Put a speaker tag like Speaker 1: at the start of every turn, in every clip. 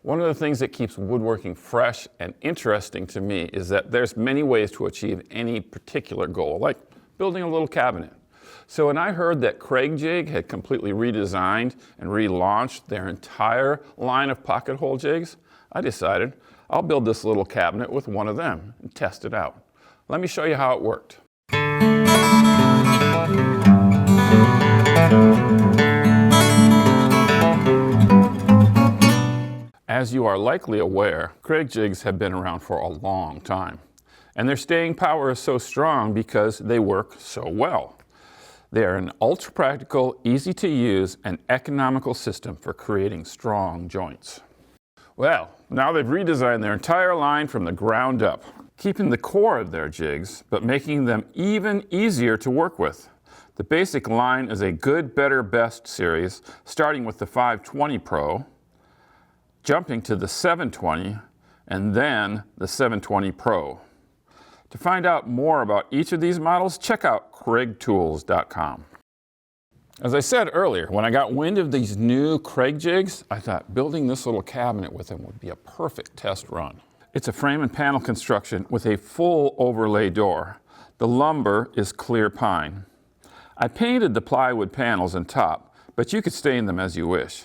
Speaker 1: One of the things that keeps woodworking fresh and interesting to me is that there's many ways to achieve any particular goal, like building a little cabinet. So when I heard that Kreg Jig had completely redesigned and relaunched their entire line of pocket hole jigs, I decided I'll build this little cabinet with one of them and test it out. Let me show you how it worked. As you are likely aware, Kreg Jigs have been around for a long time, and their staying power is so strong because they work so well. They are an ultra-practical, easy-to-use, and economical system for creating strong joints. Well, now they've redesigned their entire line from the ground up, keeping the core of their jigs, but making them even easier to work with. The basic line is a good, better, best series, starting with the 520PRO, jumping to the 720, and then the 720PRO. To find out more about each of these models, check out KregTools.com. As I said earlier, when I got wind of these new Kreg Jigs, I thought building this little cabinet with them would be a perfect test run. It's a frame and panel construction with a full overlay door. The lumber is clear pine. I painted the plywood panels and top, but you could stain them as you wish.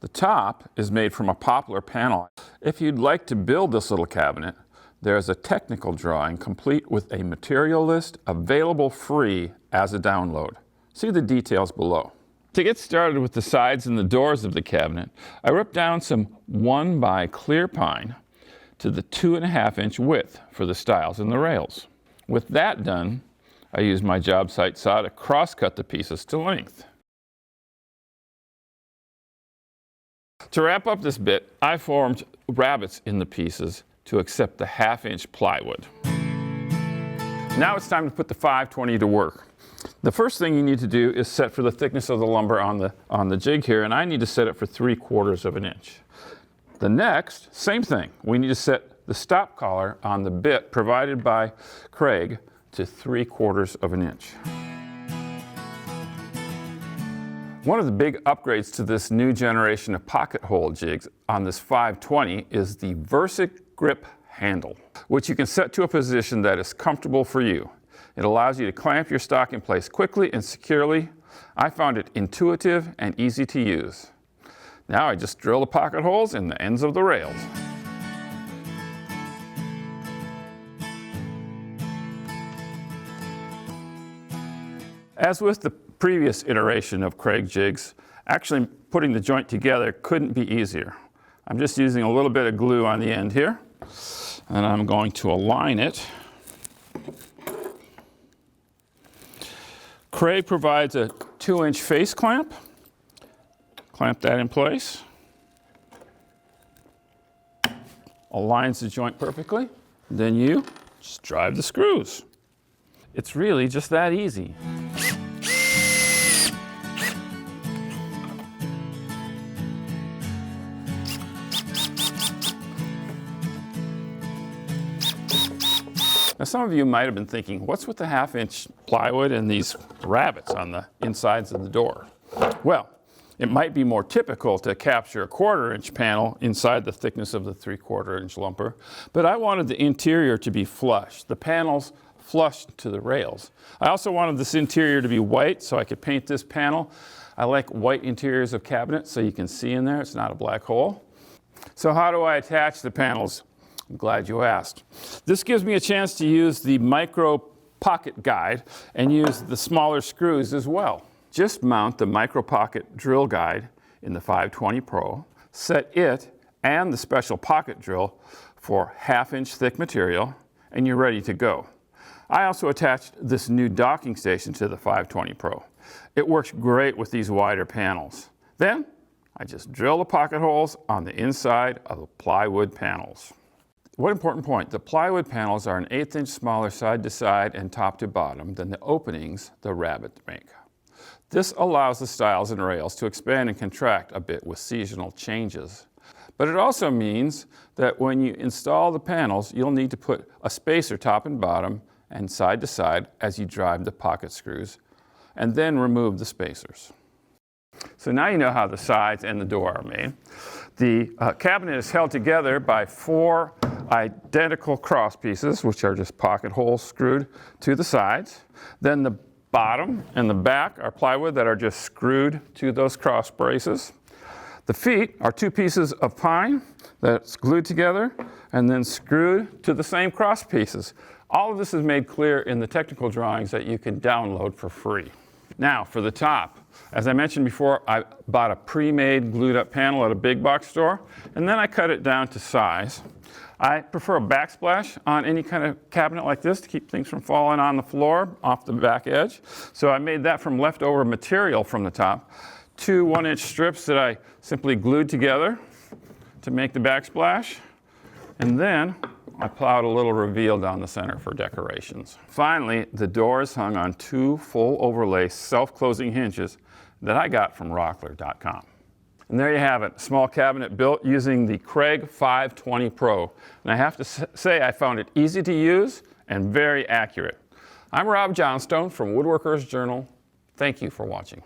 Speaker 1: The top is made from a poplar panel. If you'd like to build this little cabinet, there's a technical drawing complete with a material list available free as a download. See the details below. To get started with the sides and the doors of the cabinet, I ripped down some 1x clear pine to the 2.5-inch width for the stiles and the rails. With that done, I used my job site saw to cross-cut the pieces to length. To wrap up this bit, I formed rabbets in the pieces to accept the 1/2-inch plywood. Now it's time to put the 520 to work. The first thing you need to do is set for the thickness of the lumber on the jig here, and I need to set it for 3/4 of an inch. The next, same thing. We need to set the stop collar on the bit provided by Kreg to 3/4 of an inch. One of the big upgrades to this new generation of pocket hole jigs on this 520 is the VersaGrip handle, which you can set to a position that is comfortable for you. It allows you to clamp your stock in place quickly and securely. I found it intuitive and easy to use. Now I just drill the pocket holes in the ends of the rails. As with the previous iteration of Kreg Jigs, actually putting the joint together couldn't be easier. I'm just using a little bit of glue on the end here, and I'm going to align it. Kreg provides a 2-inch face clamp. Clamp that in place. Aligns the joint perfectly. Then you just drive the screws. It's really just that easy. Now some of you might have been thinking, what's with the 1/2-inch plywood and these rabbets on the insides of the door? Well, it might be more typical to capture a 1/4-inch panel inside the thickness of the 3/4-inch lumber, but I wanted the interior to be flush, the panels flush to the rails. I also wanted this interior to be white so I could paint this panel. I like white interiors of cabinets so you can see in there, it's not a black hole. So how do I attach the panels? I'm glad you asked. This gives me a chance to use the micro pocket guide and use the smaller screws as well. Just mount the micro pocket drill guide in the 520PRO, set it and the special pocket drill for 1/2-inch thick material, and you're ready to go. I also attached this new docking station to the 520PRO. It works great with these wider panels. Then I just drill the pocket holes on the inside of the plywood panels. One important point, the plywood panels are an 1/8 inch smaller side to side and top to bottom than the openings the rabbets make. This allows the stiles and rails to expand and contract a bit with seasonal changes. But it also means that when you install the panels, you'll need to put a spacer top and bottom and side to side as you drive the pocket screws, and then remove the spacers. So now you know how the sides and the door are made. The cabinet is held together by 4 identical cross pieces, which are just pocket holes screwed to the sides. Then the bottom and the back are plywood that are just screwed to those cross braces. The feet are 2 pieces of pine that's glued together and then screwed to the same cross pieces. All of this is made clear in the technical drawings that you can download for free. Now for the top. As I mentioned before, I bought a pre-made glued up panel at a big box store, and then I cut it down to size. I prefer a backsplash on any kind of cabinet like this to keep things from falling on the floor off the back edge. So I made that from leftover material from the top. 2 1-inch strips that I simply glued together to make the backsplash. And then I plowed a little reveal down the center for decorations. Finally, the door is hung on 2 full overlay self-closing hinges that I got from Rockler.com. And there you have it, a small cabinet built using the Kreg 520PRO. And I have to say I found it easy to use and very accurate. I'm Rob Johnstone from Woodworker's Journal. Thank you for watching.